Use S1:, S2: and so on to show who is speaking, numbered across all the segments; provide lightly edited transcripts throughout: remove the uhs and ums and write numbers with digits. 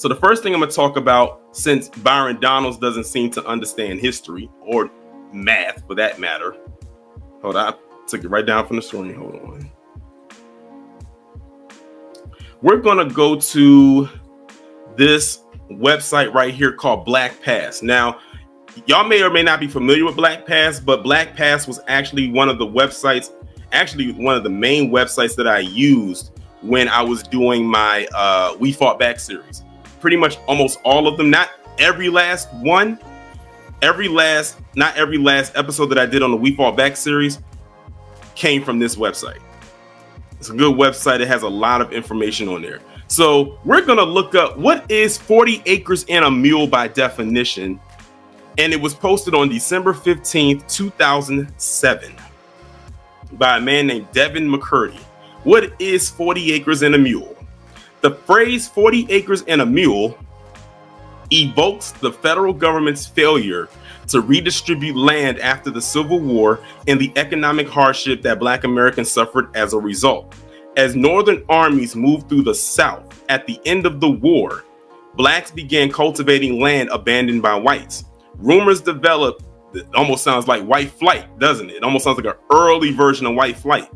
S1: So the first thing I'm going to talk about, since Byron Donalds doesn't seem to understand history or math for that matter. Hold on, I took it right down from the screen. Hold on. We're going to go to this website right here called Black Pass. Now, y'all may or may not be familiar with Black Pass, but Black Pass was actually one of the websites, actually one of the main websites that I used when I was doing my We Fought Back series. Pretty much almost all of them, not every last one, not every last episode that I did on the We Fought Back series came from this website. It's a good website. It has a lot of information on there. So we're going to look up what is 40 acres and a mule by definition. And it was posted on December 15th, 2007 by a man named Devin McCurdy. What is 40 acres and a mule? The phrase 40 acres and a mule evokes the federal government's failure to redistribute land after the Civil War and the economic hardship that Black Americans suffered as a result. As Northern armies moved through the South at the end of the war, Blacks began cultivating land abandoned by whites. Rumors developed, it almost sounds like white flight, doesn't it? It almost sounds like an early version of white flight.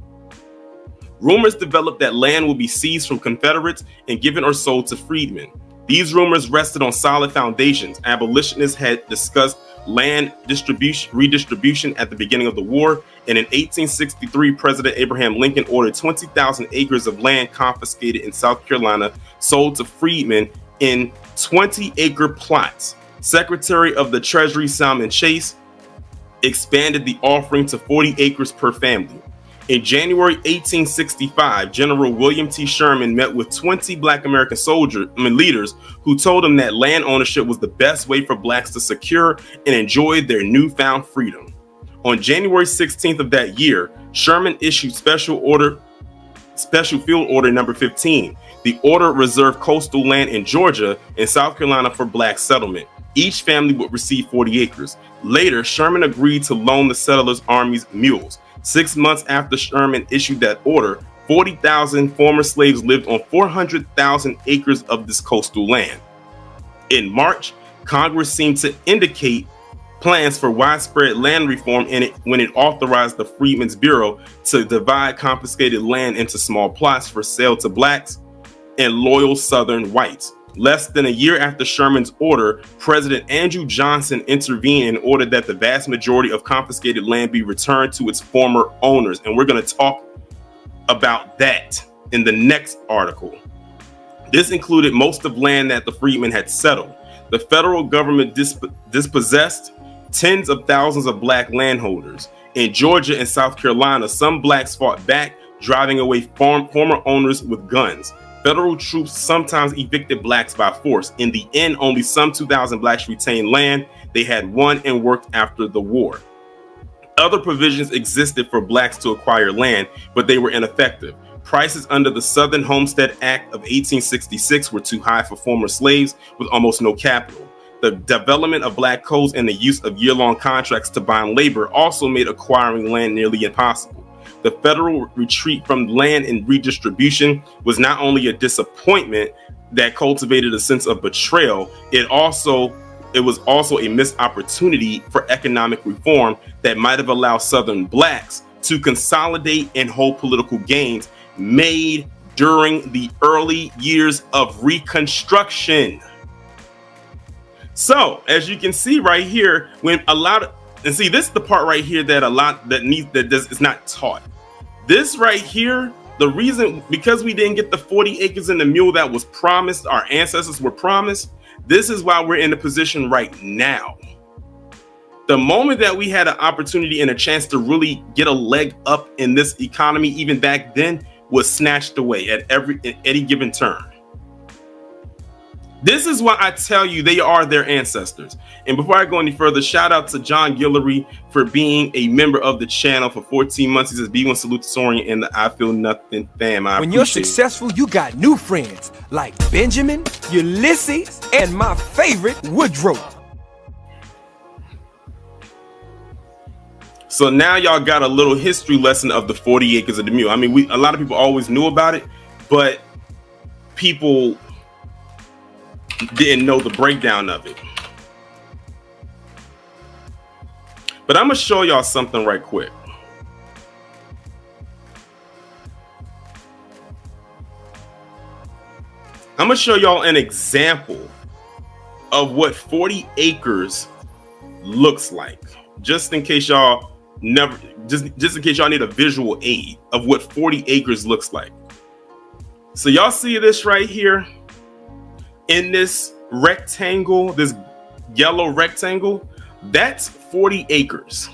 S1: Rumors developed that land would be seized from Confederates and given or sold to freedmen. These rumors rested on solid foundations. Abolitionists had discussed land redistribution at the beginning of the war, and in 1863, President Abraham Lincoln ordered 20,000 acres of land confiscated in South Carolina, sold to freedmen in 20-acre plots. Secretary of the Treasury Salmon Chase expanded the offering to 40 acres per family. In January 1865, General William T. Sherman met with 20 Black American leaders who told him that land ownership was the best way for Blacks to secure and enjoy their newfound freedom. On January 16th of that year, Sherman issued Special Field Order number 15. The order reserved coastal land in Georgia and South Carolina for Black settlement. Each family would receive 40 acres. Later, Sherman agreed to loan the settlers' armies mules. 6 months after Sherman issued that order, 40,000 former slaves lived on 400,000 acres of this coastal land. In March, Congress seemed to indicate plans for widespread land reform when it authorized the Freedmen's Bureau to divide confiscated land into small plots for sale to Blacks and loyal Southern whites. Less than a year after Sherman's order, President Andrew Johnson intervened and ordered that the vast majority of confiscated land be returned to its former owners. And we're going to talk about that in the next article. This included most of land that the freedmen had settled. The federal government dispossessed tens of thousands of Black landholders. In Georgia and South Carolina, some Blacks fought back, driving away former owners with guns. Federal troops sometimes evicted Blacks by force. In the end, only some 2,000 Blacks retained land they had won and worked after the war. Other provisions existed for Blacks to acquire land, but they were ineffective. Prices under the Southern Homestead Act of 1866 were too high for former slaves with almost no capital. The development of Black codes and the use of year-long contracts to bind labor also made acquiring land nearly impossible. The federal retreat from land and redistribution was not only a disappointment that cultivated a sense of betrayal, it was also a missed opportunity for economic reform that might have allowed Southern Blacks to consolidate and hold political gains made during the early years of Reconstruction. So, as you can see right here, this is the part right here that is not taught. This right here, the reason, because we didn't get the 40 acres and the mule that was promised, our ancestors were promised, this is why we're in the position right now. The moment that we had an opportunity and a chance to really get a leg up in this economy, even back then, was snatched away at any given turn. This is why I tell you they are their ancestors. And before I go any further, shout out to John Guillory for being a member of the channel for 14 months. He says, B1 salute to Sorian and the I Feel Nothing fam.
S2: When you're successful, you got new friends like Benjamin, Ulysses, and my favorite, Woodrow.
S1: So now y'all got a little history lesson of the 40 acres of the mule. I mean, a lot of people always knew about it, but people didn't know the breakdown of it. But I'm gonna show y'all something right quick. I'm gonna show y'all an example of what 40 acres looks like, just in case y'all just in case y'all need a visual aid of what 40 acres looks like. So y'all see this right here in this rectangle, this yellow rectangle, that's 40 acres.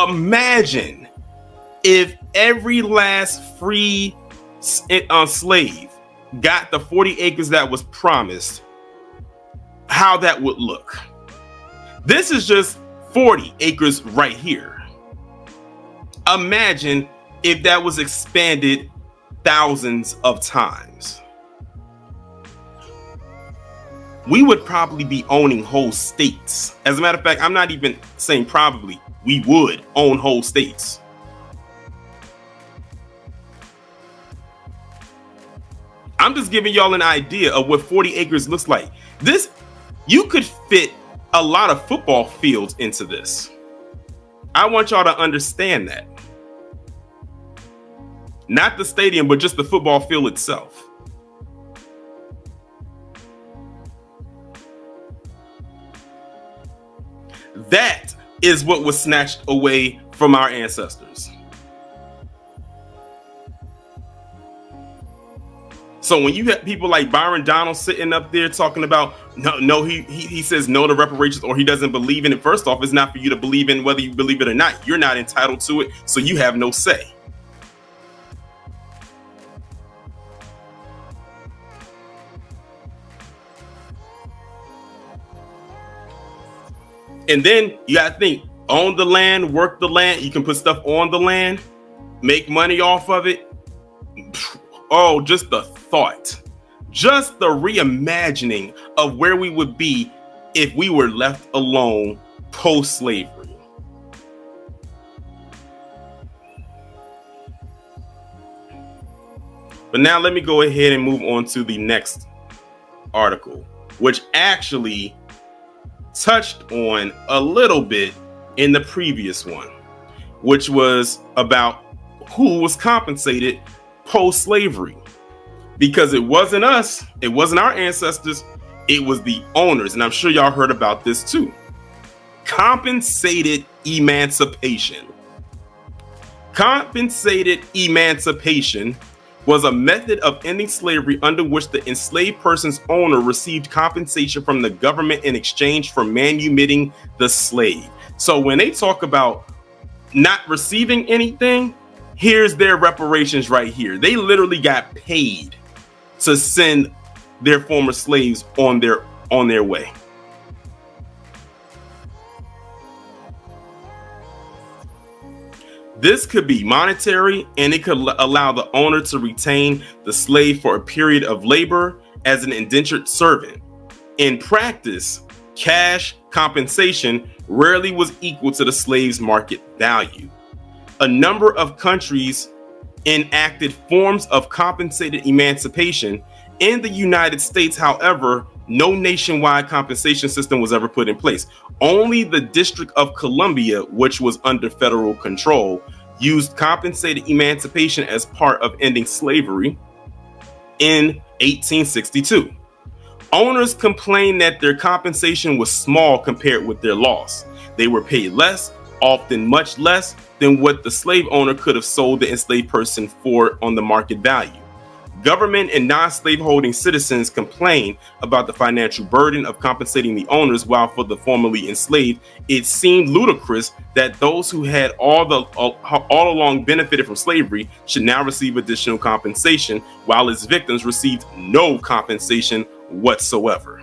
S1: Imagine if every last free slave got the 40 acres that was promised, how that would look. This is just 40 acres right here. Imagine if that was expanded thousands of times. We would probably be owning whole states. As a matter of fact, I'm not even saying probably, we would own whole states. I'm just giving y'all an idea of what 40 acres looks like. This, you could fit a lot of football fields into this. I want y'all to understand that. Not the stadium, but just the football field itself. That is what was snatched away from our ancestors. So when you have people like Byron Donalds sitting up there talking about he says no to reparations, or he doesn't believe in it. First off, it's not for you to believe in whether you believe it or not. You're not entitled to it, so you have no say. And then you gotta think, own the land, work the land. You can put stuff on the land, make money off of it. Oh, just the thought, just the reimagining of where we would be if we were left alone post-slavery. But now let me go ahead and move on to the next article, which actually touched on a little bit in the previous one, which was about who was compensated post-slavery, because it wasn't us, it wasn't our ancestors, it was the owners. And I'm sure y'all heard about this too. Compensated emancipation. Compensated emancipation was a method of ending slavery under which the enslaved person's owner received compensation from the government in exchange for manumitting the slave. So when they talk about not receiving anything, here's their reparations right here. They literally got paid to send their former slaves on their way. This could be monetary, and it could allow the owner to retain the slave for a period of labor as an indentured servant. In practice, cash compensation rarely was equal to the slave's market value. A number of countries enacted forms of compensated emancipation. In the United States, however, no nationwide compensation system was ever put in place. Only the District of Columbia, which was under federal control, used compensated emancipation as part of ending slavery in 1862. Owners complained that their compensation was small compared with their loss. They were paid less, often much less than what the slave owner could have sold the enslaved person for on the market value. Government and non-slaveholding citizens complained about the financial burden of compensating the owners, while for the formerly enslaved, it seemed ludicrous that those who had all along benefited from slavery should now receive additional compensation, while its victims received no compensation whatsoever.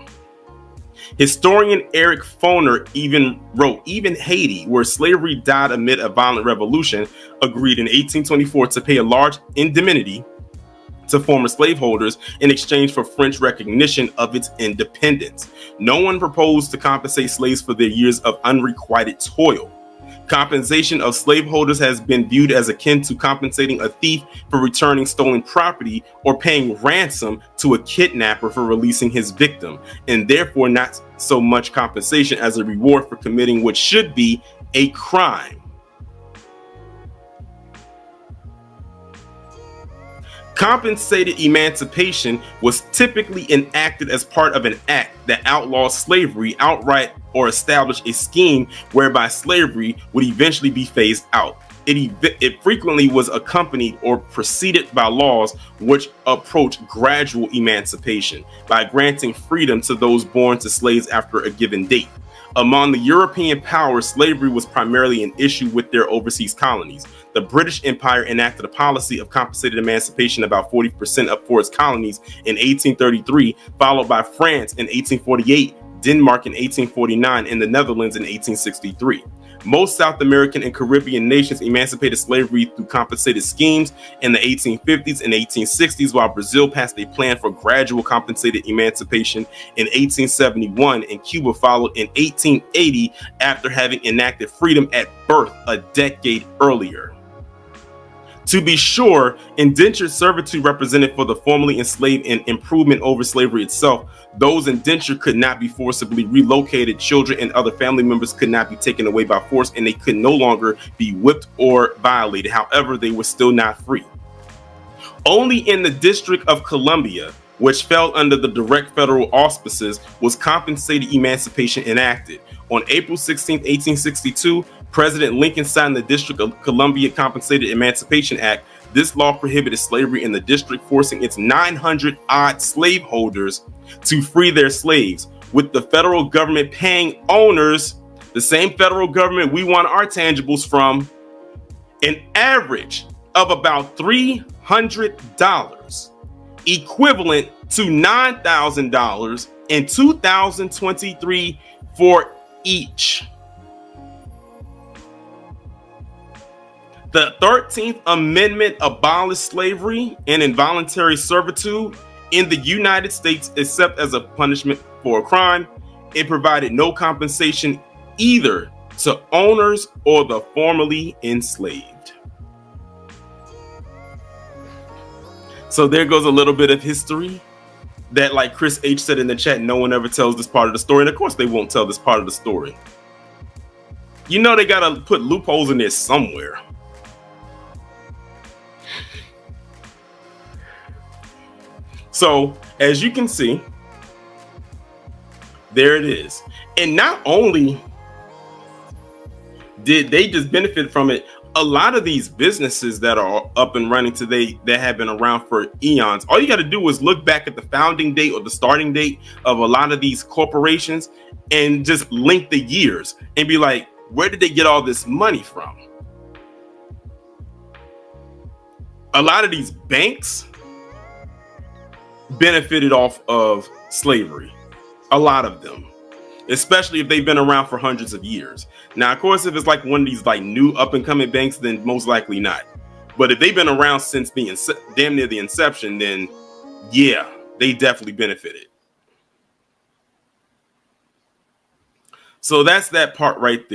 S1: Historian Eric Foner even wrote, even Haiti, where slavery died amid a violent revolution, agreed in 1824 to pay a large indemnity to former slaveholders in exchange for French recognition of its independence. No one proposed to compensate slaves for their years of unrequited toil. Compensation of slaveholders has been viewed as akin to compensating a thief for returning stolen property or paying ransom to a kidnapper for releasing his victim, and therefore not so much compensation as a reward for committing what should be a crime. Compensated emancipation was typically enacted as part of an act that outlawed slavery outright or established a scheme whereby slavery would eventually be phased out. It frequently was accompanied or preceded by laws which approach gradual emancipation by granting freedom to those born to slaves after a given date. Among the European powers, slavery was primarily an issue with their overseas colonies. The British Empire enacted a policy of compensated emancipation about 40% of for its colonies in 1833, followed by France in 1848, Denmark in 1849, and the Netherlands in 1863. Most South American and Caribbean nations emancipated slavery through compensated schemes in the 1850s and 1860s, while Brazil passed a plan for gradual compensated emancipation in 1871, and Cuba followed in 1880 after having enacted freedom at birth a decade earlier. To be sure, indentured servitude represented for the formerly enslaved an improvement over slavery itself. Those indentured could not be forcibly relocated. Children and other family members could not be taken away by force, and they could no longer be whipped or violated. However, they were still not free. Only in the District of Columbia, which fell under the direct federal auspices, was compensated emancipation enacted. On April 16, 1862, President Lincoln signed the District of Columbia Compensated Emancipation Act. This law prohibited slavery in the district, forcing its 900-odd slaveholders to free their slaves, with the federal government paying owners, the same federal government we want our tangibles from, an average of about $300, equivalent to $9,000 in 2023 for each. The 13th Amendment abolished slavery and involuntary servitude in the United States except as a punishment for a crime. It provided no compensation either to owners or the formerly enslaved. So there goes a little bit of history that, like Chris H said in the chat, no one ever tells this part of the story. And of course they won't tell this part of the story. You know they gotta put loopholes in there somewhere. So as you can see, there it is. And not only did they just benefit from it, a lot of these businesses that are up and running today that have been around for eons, all you got to do is look back at the founding date or the starting date of a lot of these corporations and just link the years and be like, where did they get all this money from? A lot of these banks benefited off of slavery. A lot of them, especially if they've been around for hundreds of years. Now, of course, if it's like one of these like new up and coming banks, then most likely not. But if they've been around since being damn near the inception, then yeah, they definitely benefited. So that's that part right there.